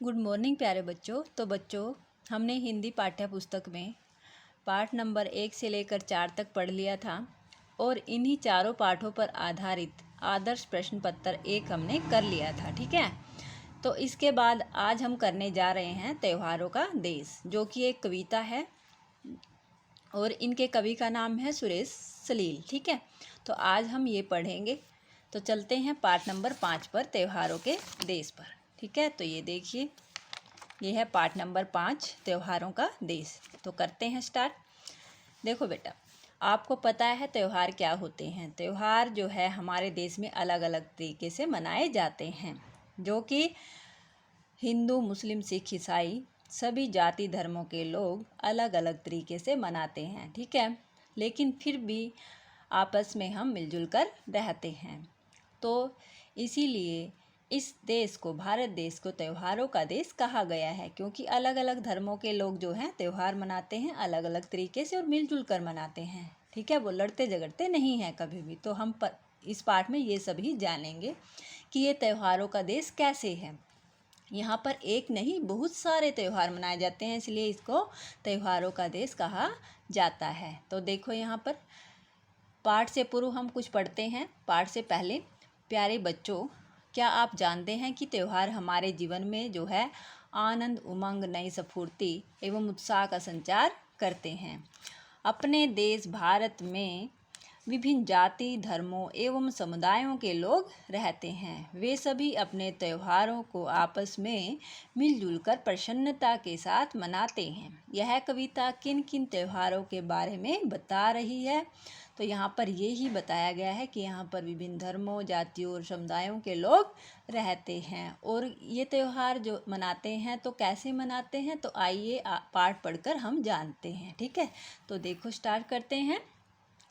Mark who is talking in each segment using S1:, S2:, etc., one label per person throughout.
S1: Good morning प्यारे बच्चों। तो बच्चों, हमने हिंदी पाठ्य पुस्तक में पाठ नंबर 1 से लेकर 4 तक पढ़ लिया था और इन्हीं चारों पाठों पर आधारित आदर्श प्रश्न पत्र 1 हमने कर लिया था। ठीक है, तो इसके बाद आज हम करने जा रहे हैं त्योहारों का देश, जो कि एक कविता है और इनके कवि का नाम है सुरेश सलील। ठीक है, तो आज हम ये पढ़ेंगे। तो चलते हैं पाठ नंबर 5 पर, त्योहारों के देश पर। ठीक है, तो ये देखिए, ये है पाठ नंबर 5, त्योहारों का देश। तो करते हैं स्टार्ट। देखो बेटा, आपको पता है त्यौहार क्या होते हैं। त्यौहार जो है हमारे देश में अलग अलग तरीके से मनाए जाते हैं, जो कि हिंदू, मुस्लिम, सिख, ईसाई सभी जाति धर्मों के लोग अलग अलग तरीके से मनाते हैं। ठीक है, लेकिन फिर भी आपस में हम मिलजुल कर रहते हैं। तो इसीलिए इस देश को, भारत देश को त्योहारों का देश कहा गया है, क्योंकि अलग अलग धर्मों के लोग जो हैं त्यौहार मनाते हैं अलग अलग तरीके से और मिलजुल कर मनाते हैं। ठीक है, वो लड़ते झगड़ते नहीं हैं कभी भी। तो हम इस पाठ में ये सभी जानेंगे कि ये त्योहारों का देश कैसे है। यहाँ पर एक नहीं, बहुत सारे त्यौहार मनाए जाते हैं, इसलिए इसको त्योहारों का देश कहा जाता है। तो देखो, यहाँ पर पाठ से पूर्व हम कुछ पढ़ते हैं। पाठ से पहले, प्यारे बच्चों, क्या आप जानते हैं कि त्यौहार हमारे जीवन में जो है आनंद, उमंग, नई स्फूर्ति एवं उत्साह का संचार करते हैं। अपने देश भारत में विभिन्न जाति, धर्मों एवं समुदायों के लोग रहते हैं। वे सभी अपने त्योहारों को आपस में मिलजुल कर प्रसन्नता के साथ मनाते हैं। यह कविता किन किन त्योहारों के बारे में बता रही है? तो यहाँ पर ये ही बताया गया है कि यहाँ पर विभिन्न धर्मों, जातियों और समुदायों के लोग रहते हैं और ये त्यौहार जो मनाते हैं तो कैसे मनाते हैं, तो आइए पाठ पढ़कर हम जानते हैं। ठीक है, तो देखो स्टार्ट करते हैं।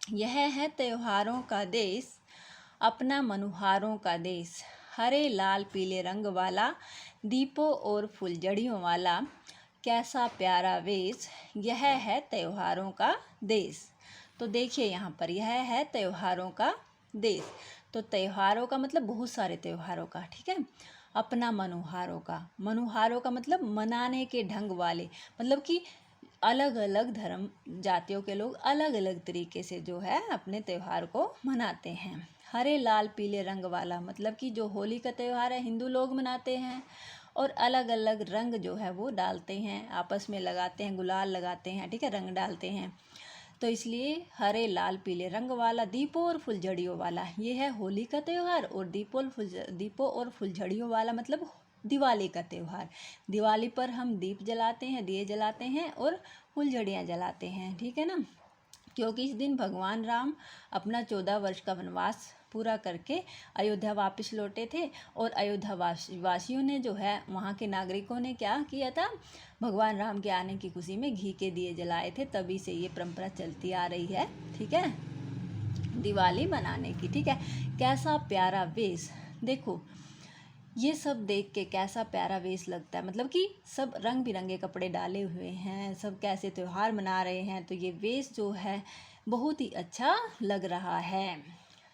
S1: यह है त्योहारों का देश, अपना मनुहारों का देश, हरे लाल पीले रंग वाला, दीपों और फुलझड़ियों वाला, कैसा प्यारा वेश, यह है त्योहारों का देश। तो देखिए, यहाँ पर यह है त्योहारों का देश। तो त्योहारों का मतलब बहुत सारे त्योहारों का। ठीक है, अपना मनुहारों का, मनुहारों का मतलब मनाने के ढंग वाले, मतलब कि अलग अलग धर्म जातियों के लोग अलग अलग तरीके से जो है अपने त्यौहार को मनाते हैं। हरे लाल पीले रंग वाला मतलब कि जो होली का त्यौहार है हिंदू लोग मनाते हैं और अलग अलग रंग जो है वो डालते हैं, आपस में लगाते हैं, गुलाल लगाते हैं। ठीक है, रंग डालते हैं, तो इसलिए हरे लाल पीले रंग वाला, दीपों और फुलझड़ियों वाला, ये है होली का त्यौहार। और दीपों और फुलझड़ियों वाला मतलब दिवाली का त्यौहार। दिवाली पर हम दीप जलाते हैं, दिए जलाते हैं और फुलझड़ियाँ जलाते हैं। ठीक है ना, क्योंकि इस दिन भगवान राम अपना 14 वर्ष का वनवास पूरा करके अयोध्या वापस लौटे थे और अयोध्या वासियों ने जो है, वहाँ के नागरिकों ने क्या किया था, भगवान राम के आने की खुशी में घी के दिए जलाए थे। तभी से ये परंपरा चलती आ रही है। ठीक है, दिवाली मनाने की। ठीक है, कैसा प्यारा वेश, देखो ये सब देख के कैसा प्यारा वेश लगता है, मतलब कि सब रंग बिरंगे कपड़े डाले हुए हैं, सब कैसे त्यौहार मना रहे हैं। तो ये वेश जो है बहुत ही अच्छा लग रहा है,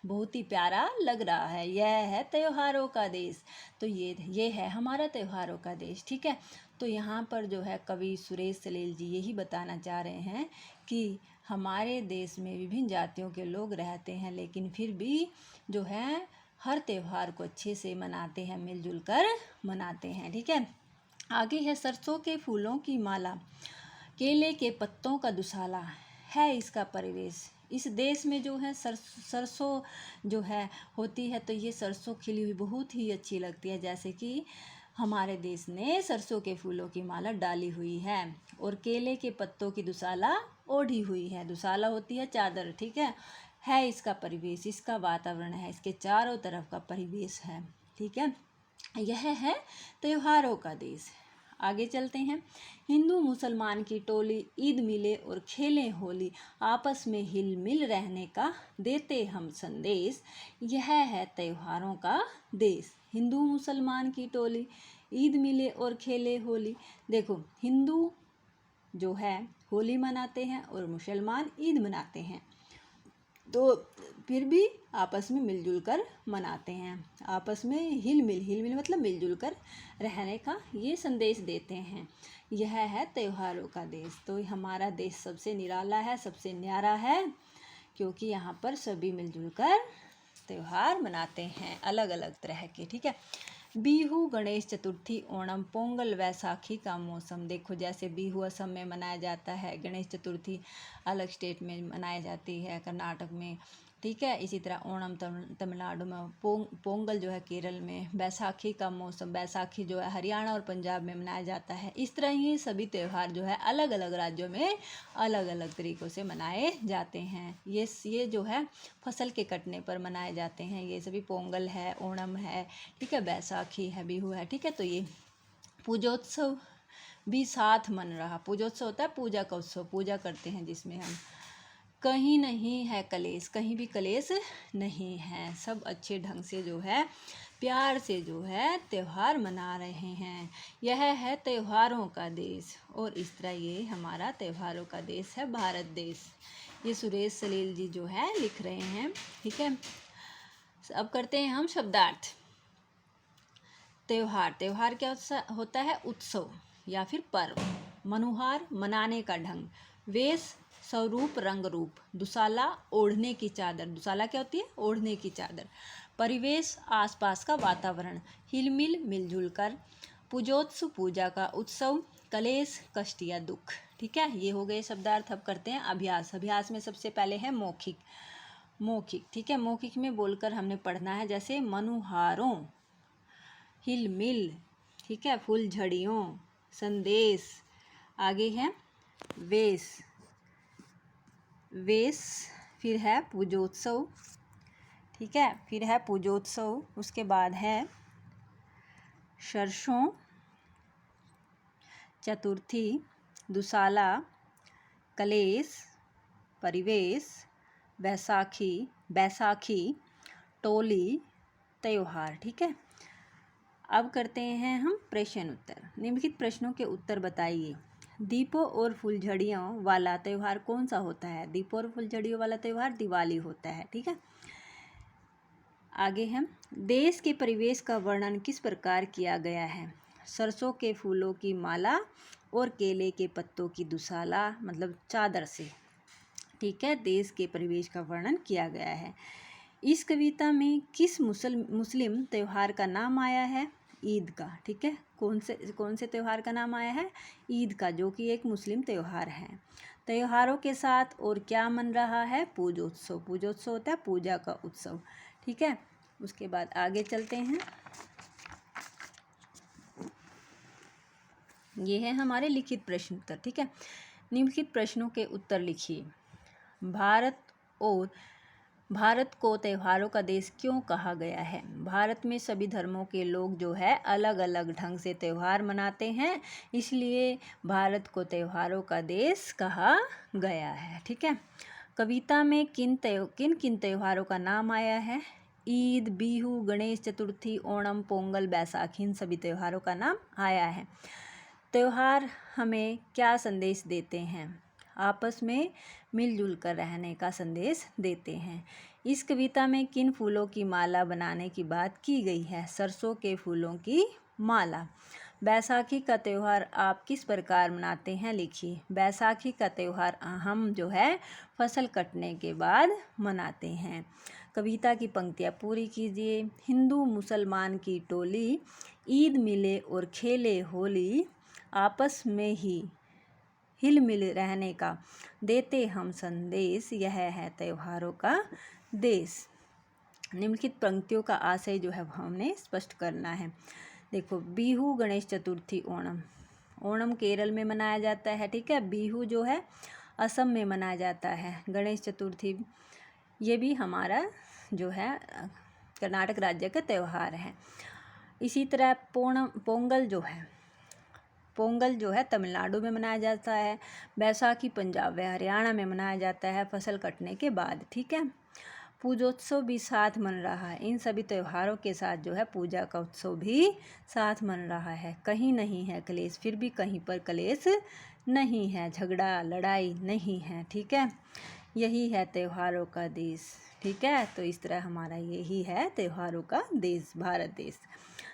S1: बहुत ही प्यारा लग रहा है। यह है त्योहारों का देश। तो ये है हमारा त्योहारों का देश। ठीक है, तो यहाँ पर जो है कवि सुरेश सलील जी यही बताना चाह रहे हैं कि हमारे देश में विभिन्न जातियों के लोग रहते हैं, लेकिन फिर भी जो है हर त्यौहार को अच्छे से मनाते हैं, मिलजुल कर मनाते हैं। ठीक है, आगे है सरसों के फूलों की माला, केले के पत्तों का दुसाला है इसका परिवेश। इस देश में जो है सरसों जो है होती है, तो ये सरसों खिली हुई बहुत ही अच्छी लगती है, जैसे कि हमारे देश ने सरसों के फूलों की माला डाली हुई है और केले के पत्तों की दुसाला ओढ़ी हुई है। दुसाला होती है चादर। ठीक है इसका परिवेश, इसका वातावरण है, इसके चारों तरफ का परिवेश है। ठीक है, यह है त्योहारों का देश। आगे चलते हैं। हिंदू मुसलमान की टोली, ईद मिले और खेलें होली, आपस में हिल मिल रहने का देते हम संदेश, यह है त्योहारों का देश। हिंदू मुसलमान की टोली, ईद मिले और खेले होली। देखो, हिंदू जो है होली मनाते हैं और मुसलमान ईद मनाते हैं। तो फिर भी आपस में मिलजुल कर मनाते हैं, आपस में हिल मिल मतलब मिलजुल कर रहने का ये संदेश देते हैं। यह है त्योहारों का देश। तो हमारा देश सबसे निराला है, सबसे न्यारा है, क्योंकि यहाँ पर सभी मिलजुल कर त्यौहार मनाते हैं अलग अलग तरह के। ठीक है, बिहू, गणेश चतुर्थी, ओणम, पोंगल, वैसाखी का मौसम। देखो जैसे बिहू असम में मनाया जाता है, गणेश चतुर्थी अलग स्टेट में मनाई जाती है, कर्नाटक में। ठीक है, इसी तरह ओणम तमिलनाडु में, पोंगल जो है केरल में, बैसाखी का मौसम, बैसाखी जो है हरियाणा और पंजाब में मनाया जाता है। इस तरह ही सभी त्यौहार जो है अलग अलग राज्यों में अलग अलग तरीक़ों से मनाए जाते हैं। ये जो है फसल के कटने पर मनाए जाते हैं, ये सभी पोंगल है, ओणम है, ठीक है, बैसाखी है, बिहू है। ठीक है, तो ये पूजोत्सव भी साथ मन रहा। पूजोत्सव होता है पूजा का उत्सव, पूजा करते हैं जिसमें हम। कहीं नहीं है कलेश, कहीं भी कलेश नहीं है, सब अच्छे ढंग से जो है प्यार से जो है त्यौहार मना रहे हैं। यह है त्योहारों का देश। और इस तरह ये हमारा त्योहारों का देश है भारत देश। ये सुरेश सलील जी जो है लिख रहे हैं। ठीक है, अब करते हैं हम शब्दार्थ। त्योहार, त्योहार क्या होता है? उत्सव या फिर पर्व। मनुहार, मनाने का ढंग। वेश, स्वरूप, रंग रूप। दुसाला, ओढ़ने की चादर। दुसाला क्या होती है? ओढ़ने की चादर। परिवेश, आसपास का वातावरण। हिलमिल, मिलजुल कर। पूजोत्सव, पूजा का उत्सव। कलेश, कष्ट या दुख। ठीक है, ये हो गए शब्दार्थ। अब करते हैं अभ्यास। अभ्यास में सबसे पहले है मौखिक। मौखिक, ठीक है, मौखिक में बोलकर हमने पढ़ना है। जैसे मनुहारों, हिलमिल, ठीक है, फुलझड़ियों, संदेश। आगे है वेश, वेश, फिर है पूजोत्सव। ठीक है, फिर है पूजोत्सव, उसके बाद है सरसों, चतुर्थी, दुसाला, कलेश, परिवेश, बैसाखी, बैसाखी, टोली, त्योहार। ठीक है, अब करते हैं हम प्रश्न उत्तर। निम्नलिखित प्रश्नों के उत्तर बताइए। दीपों और फुलझड़ियों वाला त्यौहार कौन सा होता है? दीपों और फुलझड़ियों वाला त्यौहार दिवाली होता है। ठीक है, आगे है देश के परिवेश का वर्णन किस प्रकार किया गया है? सरसों के फूलों की माला और केले के पत्तों की दुसाला, मतलब चादर से। ठीक है, देश के परिवेश का वर्णन किया गया है। इस कविता में किस मुस्लिम त्यौहार का नाम आया है? ईद का। ठीक है, कौन से त्यौहार का नाम आया है? ईद का, जो कि एक मुस्लिम त्यौहार है। त्योहारों के साथ और क्या मन रहा है? पूजोत्सव। पूजोत्सव होता है पूजा का उत्सव। ठीक है, उसके बाद आगे चलते हैं। ये है हमारे लिखित प्रश्न उत्तर। ठीक है, निम्नलिखित प्रश्नों के उत्तर लिखिए। भारत को त्योहारों का देश क्यों कहा गया है? भारत में सभी धर्मों के लोग जो है अलग अलग ढंग से त्यौहार मनाते हैं, इसलिए भारत को त्योहारों का देश कहा गया है। ठीक है, कविता में किन किन त्योहारों का नाम आया है? ईद, बिहू, गणेश चतुर्थी, ओणम, पोंगल, बैसाखी, इन सभी त्योहारों का नाम आया है। त्योहार हमें क्या संदेश देते हैं? आपस में मिलजुल कर रहने का संदेश देते हैं। इस कविता में किन फूलों की माला बनाने की बात की गई है? सरसों के फूलों की माला। बैसाखी का त्यौहार आप किस प्रकार मनाते हैं? लिखिए। बैसाखी का त्यौहार हम जो है फसल कटने के बाद मनाते हैं। कविता की पंक्तियाँ पूरी कीजिए। हिंदू मुसलमान की टोली, ईद मिले और खेले होली, आपस में ही हिल मिल रहने का देते हम संदेश, यह है त्योहारों का देश। निम्नलिखित पंक्तियों का आशय जो है हमने स्पष्ट करना है। देखो, बिहू, गणेश चतुर्थी, ओणम। ओणम केरल में मनाया जाता है। ठीक है, बिहू जो है असम में मनाया जाता है। गणेश चतुर्थी ये भी हमारा जो है कर्नाटक राज्य का त्यौहार है। इसी तरह पोंगल जो है तमिलनाडु में मनाया जाता है। बैसाखी पंजाब व हरियाणा में मनाया जाता है फसल कटने के बाद। ठीक है, पूजोत्सव भी साथ मन रहा है। इन सभी त्योहारों के साथ जो है पूजा का उत्सव भी साथ मन रहा है। कहीं नहीं है कलेश, फिर भी कहीं पर कलेश नहीं है, झगड़ा लड़ाई नहीं है। ठीक है, यही है त्योहारों का देश। ठीक है, तो इस तरह हमारा यही है त्योहारों का देश, भारत देश।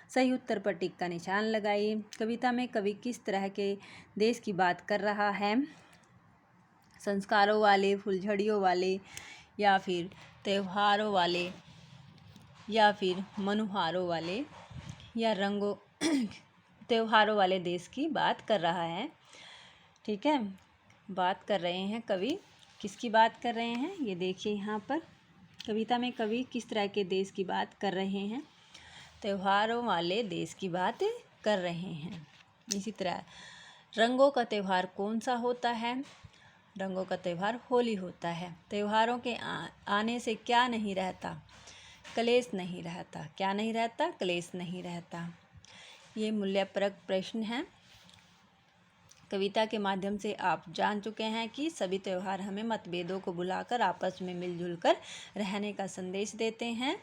S1: सही उत्तर पर टिक का निशान लगाइए। कविता में कवि किस तरह के देश की बात कर रहा है? संस्कारों वाले, फुलझड़ियों वाले, या फिर त्योहारों वाले, या फिर मनुहारों वाले, या रंगों त्योहारों वाले देश की बात कर रहा है। ठीक है, बात कर रहे हैं कवि, किसकी बात कर रहे हैं ये देखिए यहाँ पर। कविता में कवि किस तरह के देश की बात कर रहे हैं? त्योहारों वाले देश की बात कर रहे हैं। इसी तरह रंगों का त्यौहार कौन सा होता है? रंगों का त्यौहार होली होता है। त्योहारों के आने से क्या नहीं रहता? क्लेश नहीं रहता। क्या नहीं रहता? क्लेश नहीं रहता। ये मूल्यपरक प्रश्न है। कविता के माध्यम से आप जान चुके हैं कि सभी त्यौहार हमें मतभेदों को भुलाकर आपस में मिलजुल कर रहने का संदेश देते हैं।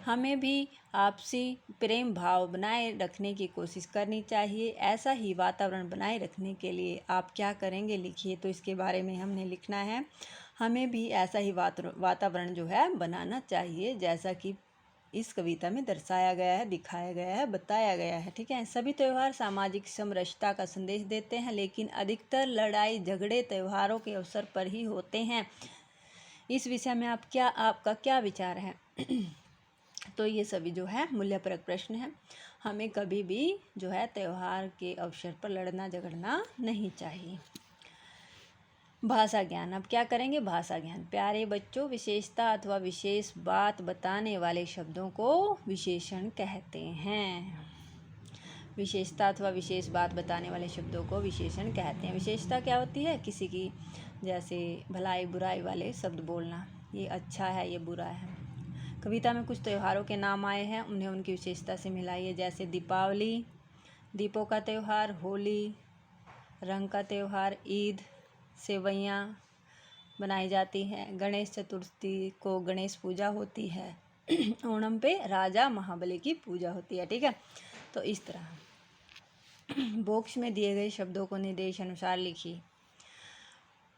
S1: हमें भी आपसी प्रेम भाव बनाए रखने की कोशिश करनी चाहिए। ऐसा ही वातावरण बनाए रखने के लिए आप क्या करेंगे लिखिए, तो इसके बारे में हमने लिखना है। हमें भी ऐसा ही वातावरण जो है बनाना चाहिए, जैसा कि इस कविता में दर्शाया गया है, दिखाया गया है, बताया गया है। ठीक है, सभी त्यौहार सामाजिक समरसता का संदेश देते हैं, लेकिन अधिकतर लड़ाई झगड़े त्योहारों के अवसर पर ही होते हैं। इस विषय में आपका क्या विचार है? तो ये सभी जो है मूल्यपरक प्रश्न है। हमें कभी भी जो है त्यौहार के अवसर पर लड़ना झगड़ना नहीं चाहिए। भाषा ज्ञान, अब क्या करेंगे? भाषा ज्ञान। प्यारे बच्चों, विशेषता अथवा विशेष बात बताने वाले शब्दों को विशेषण कहते हैं। विशेषता अथवा विशेष बात बताने वाले शब्दों को विशेषण कहते हैं। विशेषता क्या होती है? किसी की जैसे भलाई बुराई वाले शब्द बोलना, ये अच्छा है, ये बुरा है। कविता में कुछ त्योहारों के नाम आए हैं, उन्हें उनकी विशेषता से मिलाइए। जैसे दीपावली, दीपों का त्यौहार, होली, रंग का त्यौहार, ईद, सेवैयाँ बनाई जाती हैं, गणेश चतुर्थी को गणेश पूजा होती है, ओणम पे राजा महाबली की पूजा होती है। ठीक है, तो इस तरह बॉक्स में दिए गए शब्दों को निर्देश अनुसार लिखिए।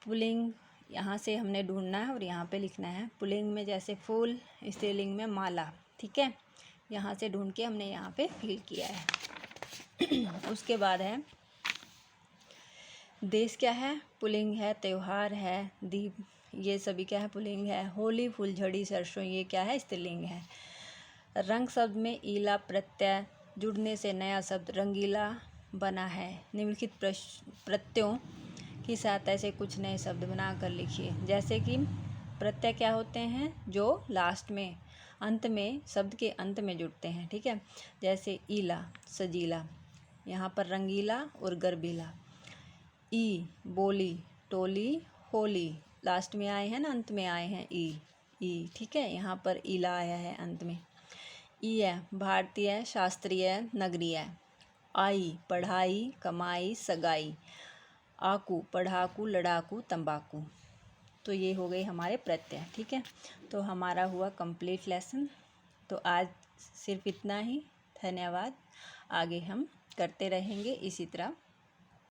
S1: पुल्लिंग यहाँ से हमने ढूंढना है और यहाँ पे लिखना है। पुल्लिंग में जैसे फूल, स्त्रीलिंग में माला। ठीक है, यहाँ से ढूंढ के हमने यहाँ पे फिल किया है। उसके बाद है देश क्या है? पुल्लिंग है। त्योहार है, दीप, ये सभी क्या है? पुल्लिंग है। होली, फुलझड़ी, सरसों, ये क्या है? स्त्रीलिंग है। रंग शब्द में ईला प्रत्यय जुड़ने से नया शब्द रंगीला बना है। निम्नलिखित प्रत्ययों की सहायता से कुछ नए शब्द बनाकर लिखिए। जैसे कि प्रत्यय क्या होते हैं? जो लास्ट में, अंत में, शब्द के अंत में जुड़ते हैं। ठीक है, जैसे ईला, सजीला, यहाँ पर रंगीला और गर्बीला। ई, बोली, टोली, होली, लास्ट में आए हैं ना, अंत में आए हैं ई। ठीक है, यहाँ पर ईला आया है अंत में। ई है भारतीय, शास्त्रीय, नगरीय। आई, पढ़ाई, कमाई, सगाई। आकू, पढ़ाकू, लड़ाकू, तंबाकू। तो ये हो गए हमारे प्रत्यय। ठीक है, तो हमारा हुआ कंप्लीट लेसन। तो आज सिर्फ इतना ही। धन्यवाद। आगे हम करते रहेंगे इसी तरह।